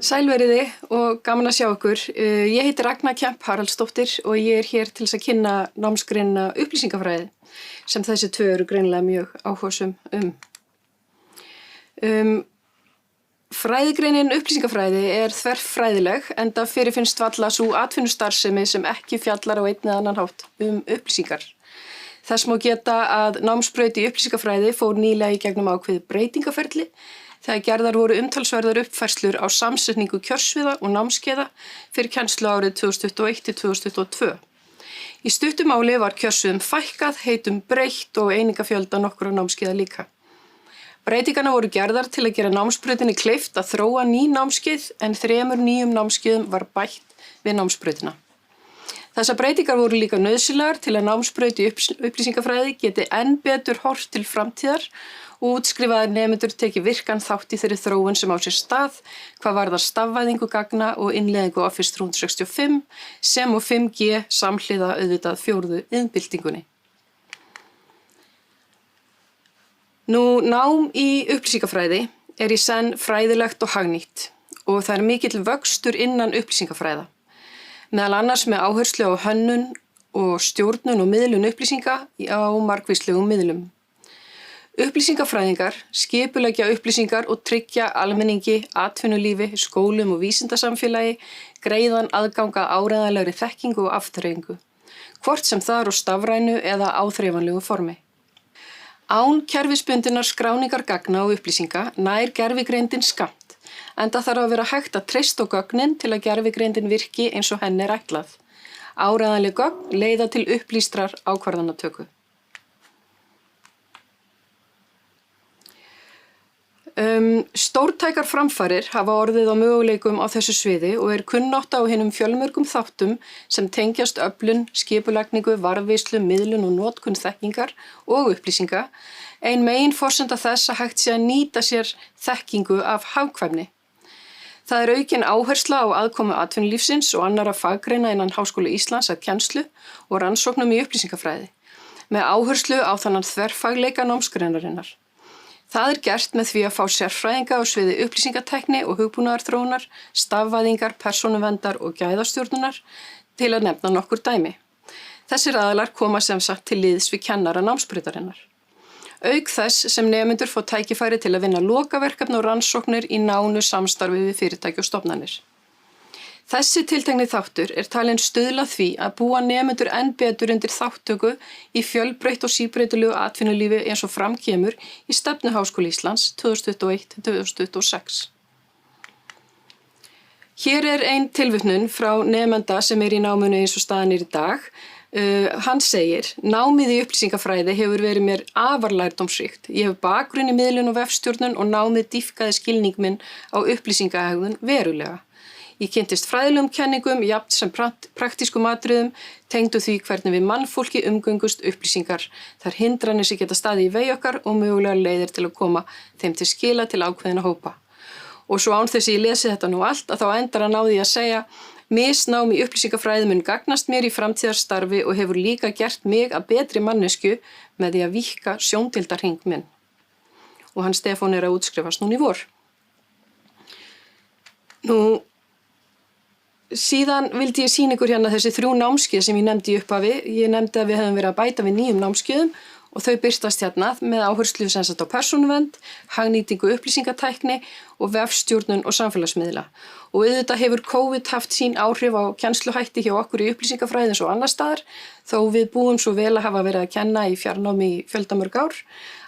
Sælveriði og gaman að sjá ykkur. Ég heiti Ragna Kemp Haraldsdóttir og ég hér til þess að kynna námsgreinina upplýsingafræði sem þessi tvö eru greinilega mjög áhugasöm Fræðigreinin upplýsingafræði er þverfræðileg enda fyrirfinnst varla sú atvinnustarfsemi sem ekki fjallar á einn eða annan hátt upplýsingar. Þess má geta að námsbraut í upplýsingafræði fór nýlega í gegnum ákveðið breytingaferli þegar gerðar voru umtalsverðar uppfærslur á samsetningu kjörsviða og námskeiða fyrir kennslu árið 2021 til 2022. Í stuttu máli var kjörsviðum fækkað, heitum breytt og einingafjölda nokkurra námskeiða líka. Breytingarnar voru gerðar til að gera námsbrautinni kleift að þróa ný námskeið en 3 nýjum námskeiðum var bætt við námsbrautina. Þessar breytingar voru líka nauðsynlegar til að námsbraut í upplýsingafræði geti enn betur horft til framtíðar og útskrifaðir nemendur teki virkan þátt í þeirri þróun sem á sér stað, hvað varðar stafvæðingu gagna og innleiðingu Office 365 sem og 5G samhliða auðvitað 4. iðnbyltingunni. Nám í upplýsingafræði er í senn fræðilegt og hagnýtt og það er mikill vöxtur innan upplýsingafræða. Meðal annars með áherslu á hönnun og stjórnun og miðlun upplýsinga á margvíslegum miðlum. Upplýsingafræðingar skipuleggja upplýsingar og tryggja almenningi, atvinnulífi, skólum og vísindasamfélagi greiðan aðganga áreiðanlegri þekkingu og afþreyingu, hvort sem það er á stafrænu eða áþreifanlegu formi. Án kerfisbundinnar skráningar gagna og upplýsinga nær gervigreindin skammt, enda þarf að vera hægt að treysta á gögnin til að gervigreindin virki eins og henni er ætlað. Áreiðanleg gögn leiða til upplýstrar ákvarðanatöku. Stórtækar framfarir hafa orðið á möguleikum á þessu sviði og er kunnátta á hinum fjölmörgum þáttum sem tengjast öflun, skipulagningu, varðveislu, miðlun og notkun þekkingar og upplýsinga, ein meginforsenda þess að hægt sé að nýta sér þekkingu af hagkvæmni. Það er aukin áhersla á aðkomu atvinnulífsins og annarra faggreina innan Háskóla Íslands að kennslu og rannsóknum í upplýsingafræði, með áherslu á þannan þverfagleika námsgreinarinnar. Það er gert með því að fá sérfræðinga á sviði upplýsingatækni og hugbúnaðarþróunar, stafvæðingar, persónuverndar og gæðastjórnunar til að nefna nokkur dæmi. Þessir aðilar koma sem sagt til liðs við kennara námsbrautarinnar. Auk þess sem nemendur fá tækifæri til að vinna lokaverkefni og rannsóknir í nánu samstarfi við fyrirtæki og stofnanir. Þessi tiltekni þáttur er talinn stuðla því að búa nemendur enn betur undir þáttöku í fjölbreytt og síbreytilegu atvinnulífi eins og fram kemur í stefnu Háskóla Íslands 2021-2026. Hér er ein tilvitnun frá nemenda sem er í náminu eins og staðan er í dag. Hann segir, námið í upplýsingafræði hefur verið mér afar lærdómsríkt. Ég hef bakgrunn í miðlun og vefstjórnun og námið dýpkaði skilning minn á upplýsingahegðun verulega. Ég kynntist fræðilegum kenningum, jafnt sem praktískum atriðum, tengdu því hvernig við mannfólki umgöngust upplýsingar. Þær hindranir sem geta staðið í vegi okkar og mögulega leiðir til að koma þeim til skila til ákveðina hópa. Og svo án þess að ég lesi þetta nú allt, að þá endar hann á því að segja misnám í upplýsingafræði mun gagnast mér í framtíðarstarfi og hefur líka gert mig að betri mannesku með því að víkka sjóndeildarhring minn. Og hann Stefán er að útskrifast núna í vor. Síðan vildi ég sýna ykkur hérna þessi 3 námskeið sem ég nefndi í upphafi. Ég nefndi að við hefum verið að bæta við 9 námskeiðum og þau birtast hérna með áherslu sem sagt á persónuvernd, hagnýtingu upplýsingatækni og vefstjórnun og samfélagsmiðla. Og auðvitað hefur COVID haft sín áhrif á kennsluhætti hjá okkur í upplýsingafræði eins og annars staðar, þó við búum svo vel að hafa verið að kenna í fjarnámi í fjöldamörg ár,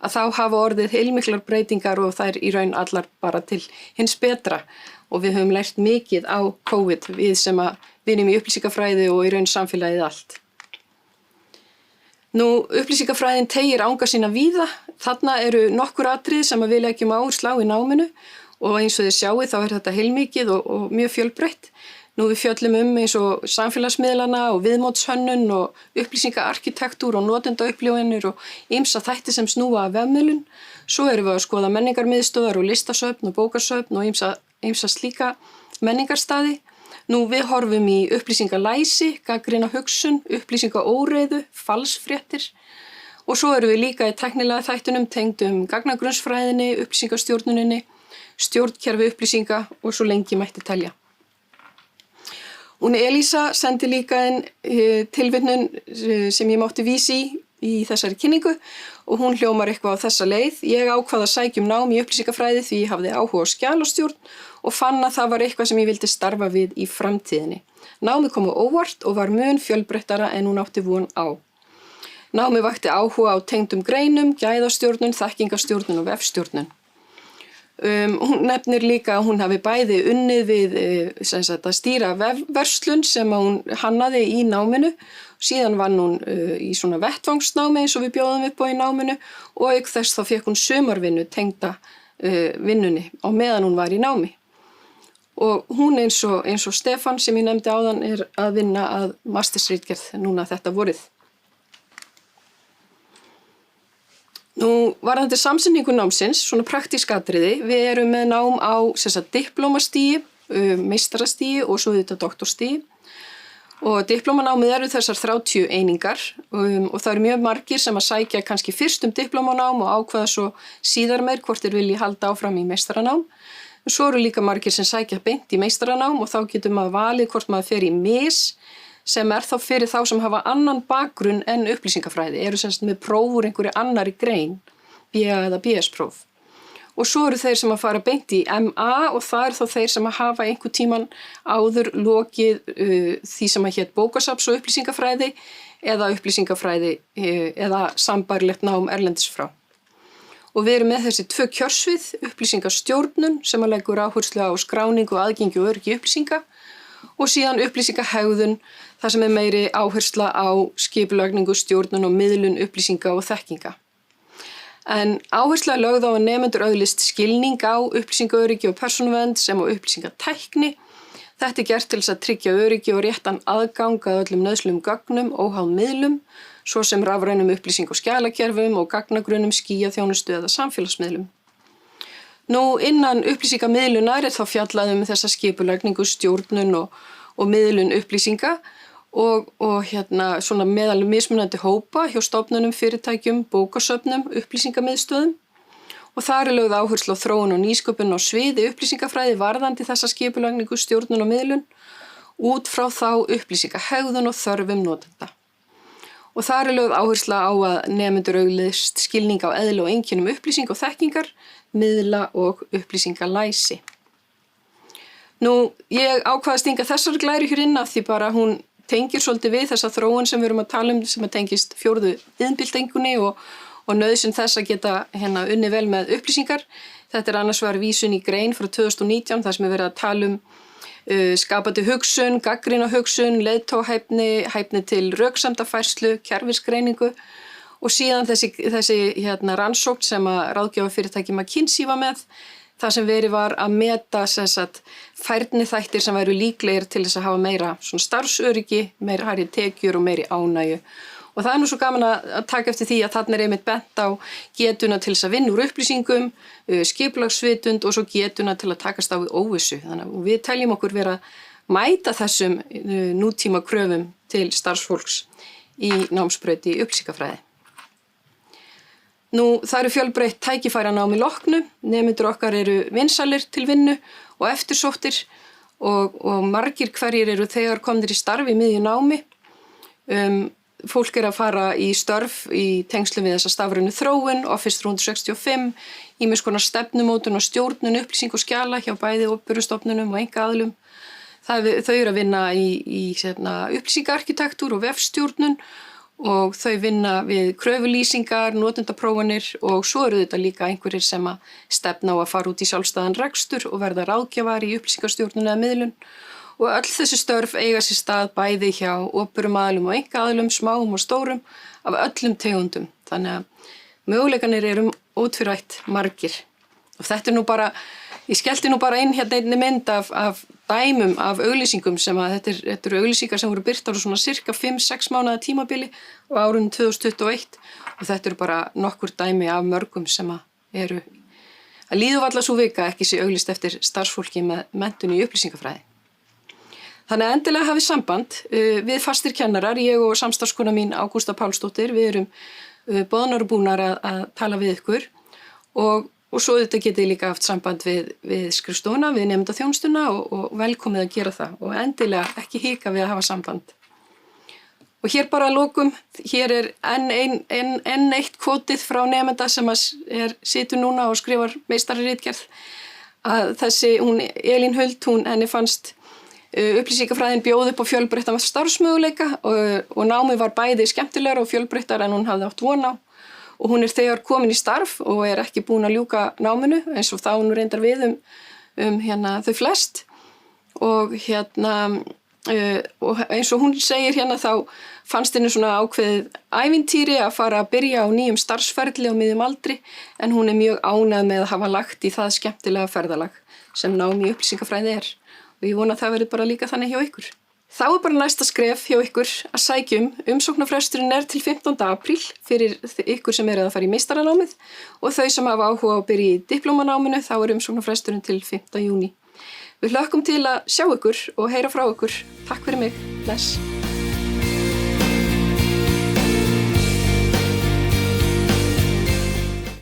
að þá hafa orðið heilmiklar breytingar og þær í raun allar bara til hins betra. Og við höfum lært mikið á COVID, við sem að vinnum í upplýsingafræði og í raun samfélagið allt. Upplýsingafræðin teygir anga sína víða. Þarna eru nokkur atriði sem við leggjum áherslu á í náminu og eins og þið sjáið þá er þetta heilmikið og mjög fjölbreytt. Við fjöllum eins og samfélagsmiðlana og viðmótshönnun og upplýsingaarkitektúr og notendaupplifanir og ýmsa þætti sem snúa að vefmiðlun. Svo erum við að skoða menningarmiðstöðvar og listasöfn og bókasöfn og ýmsa slíka menningarstaði. Við horfum í upplýsingalæsi, gagnrýna hugsun, upplýsingaóreiðu, falsfréttir og svo erum við líka í tæknilega þættunum tengdum gagnagrunnsfræðinni, upplýsingastjórnuninni. stjórnkerfi upplýsinga og svo lengi mætti telja. Hún Elísa sendi líka inn tilvitnun sem ég mátti vísa í þessari kynningu og hún hljómar eitthvað á þessa leið. Ég ákvað að sækja nám í upplýsingafræði því ég hafði áhuga á skjalastjórn og fann að það var eitthvað sem ég vildi starfa við í framtíðinni. Námið kom á óvart og var mun fjölbreyttara en hún átti von á. Námið vakti áhuga á tengdum greinum, gæðastjórnun, þekkingastjórnun og vefstjórnun. Hún nefnir líka að hún hafi bæði unnið við að stýra vefverslun sem hún hannaði í náminu. Síðan vann hún í svona vettvangsnámi eins og við bjóðum upp á í náminu og auk þess þá fékk hún sumarvinnu tengda vinnunni á meðan hún var í námi. Og hún eins og Stefán sem ég nefndi áðan að vinna að mastersritgerð núna þetta vorið. Nú, varðandi samsetningu námsins, svona praktísk atriði, við erum með nám á diplómastigi, meistarastigi og svo þetta doktorstigi. Og diplómanámið eru þessar 30 einingar og það eru mjög margir sem að sækja kannski fyrst diplómanám og ákveða svo síðar meir hvort þeir vilji halda áfram í meistaranám. Svo eru líka margir sem sækja beint í meistaranám og þá getur maður valið hvort maður fer í mis sem þá fyrir þá sem hafa annan bakgrunn en upplýsingafræði, eru með próf úr einhverju annari grein, BA eða BS-próf. Og svo eru þeir sem að fara beint í MA og það þá þeir sem að hafa einhver tíman áður lokið því sem að hét bókasafns og upplýsingafræði eða sambærilegt nám erlendis frá. Og við erum með þessi 2 kjörsvið, upplýsingastjórnun sem að leggur áherslu á skráningu, aðgengi og öryggi upplýsinga og síðan upplýsingahegðun þar sem meiri áhersla á skipulagningu, stjórnun og miðlun upplýsinga og þekkinga. En áhersla er lögð á að nemendur öðlist skilning á upplýsingaöryggi og persónuvernd sem á upplýsingatækni. Þetta gert til þess að tryggja öryggi og réttan aðgang að öllum nauðsynlegum gögnum óháð miðlum, svo sem rafrænum upplýsing- og skjalakerfum og gagnagrunnum, skýjaþjónustu eða samfélagsmiðlum. Nú, innan upplýsingamiðlunar þá fjallað þessa skipulagningu, stjórnun og miðlun upplýsinga og svona meðal mismunandi hópa hjá stofnunum, fyrirtækjum, bókasöfnum, upplýsingamiðstöðum. Og þar lögð áherslu á þróun og nýsköpun á sviði upplýsingafræði varðandi þessa skipulagningu, stjórnun og miðlun út frá þá upplýsingahegðun og þörfum notenda. Og þar lögð áhersla á að nemendur öðlist skilning á eðli og einkennum upplýsinga og þekkingar, miðla og upplýsingalæsi. Nú, ég ákvað að stinga þessar glæru hér inn af því bara hún tengir svolítið við þessa þróun sem við erum að tala sem að tengist 4. iðnbyltingunni og nauðsyn þess að geta unnið vel með upplýsingar. Þetta annars var vísun í grein frá 2019 þar sem er verið að tala skapandi hugsun, gagnrýna hugsun, leiðtóghæfni, hæfni til röksemdafærslu, kerfisgreiningu og síðan þessi rannsókn sem að ráðgjafafyrirtæki McKinsey var með, þar sem verið var að meta færniþættir sem væru líklegir til þess að hafa meira starfsöryggi, meira hærri tekjur og meiri ánægju. Og það nú svo gaman að taka eftir því að þarna einmitt bent á getuna til þess að vinna úr upplýsingum, skipulagsvitund og svo getuna til að takast á við óvissu. Þannig að við teljum okkur vera að mæta þessum nútíma kröfum til starfsfólks í námsbraut í upplýsingafræði. Nú, það eru fjölbreytt tækifæri að námi loknu, nemendur okkar eru vinsælir til vinnu og eftirsóttir og margir hverjir eru þegar komnir í starfi í miðju námi. Fólk að fara í störf í tengslum við þessa stafrænu þróun, Office 365, ýmiss konar stefnumótun og stjórnun upplýsing og skjala hjá bæði opinberum stofnunum og einkaaðilum. Þau eru að vinna í upplýsingaarkitektúr og vefstjórnun og þau vinna við kröfulýsingar, notendaprófanir og svo eru þetta líka einhverjir sem að stefna á að fara út í sjálfstæðan rekstur og verða ráðgjafar í upplýsingastjórnun eða miðlun. Og öll þessi störf eiga sér stað bæði hjá opinberum aðilum og einkaaðilum, smáum og stórum, af öllum tegundum. Þannig að möguleikarnir eru ótvírætt margir. Og þetta nú bara, ég skellti nú bara inn einni mynd af dæmum af auglýsingum sem að þetta eru auglýsingar sem voru birtar á svona cirka 5-6 mánaða tímabili á árunum 2021 og þetta eru bara nokkur dæmi af mörgum sem að eru að líður varla sú vika ekki sé auglýst eftir starfsfólki með menntun í upplýsingafræði. Þannig að endilega hafið samband við fastir kennarar, ég og samstarfskona mín Ágústa Pálsdóttir, við erum boðnar og búnar að tala við ykkur og Og svo þetta getið líka haft samband við skrifstofuna, við nemendaþjónustuna og velkomið að gera það og endilega ekki hika við að hafa samband. Og hér bara að lokum, hér enn eitt kvotið frá nemenda sem situr núna og skrifar meistararitgerð. Að Elín Huld, henni fannst upplýsingafræðin bjóð upp á fjölbreyttan starfsmöguleika og námið var bæði skemmtilegra og fjölbreyttara en hún hafði átt von á. Og hún þegar komin í starf og ekki búin að ljúka náminu eins og þá hún reyndar við þau flest. Og og eins og hún segir þá fannst henni svona ákveðið ævintýri að fara að byrja á nýjum starfsferli á miðjum aldri en hún mjög ánægð með að hafa lagt í það skemmtilega ferðalag sem nám í upplýsingafræði og ég vona að það verði bara líka þannig hjá ykkur. Þá bara næsta skref hjá ykkur að sækja umsóknarfresturinn til 15. apríl fyrir ykkur sem að fara í meistaranámið og þau sem hafa áhuga á að byrja í diplómanáminu þá umsóknarfresturinn til 5. júní. Við hlökkum til að sjá ykkur og heyra frá ykkur. Takk fyrir mig. Bless.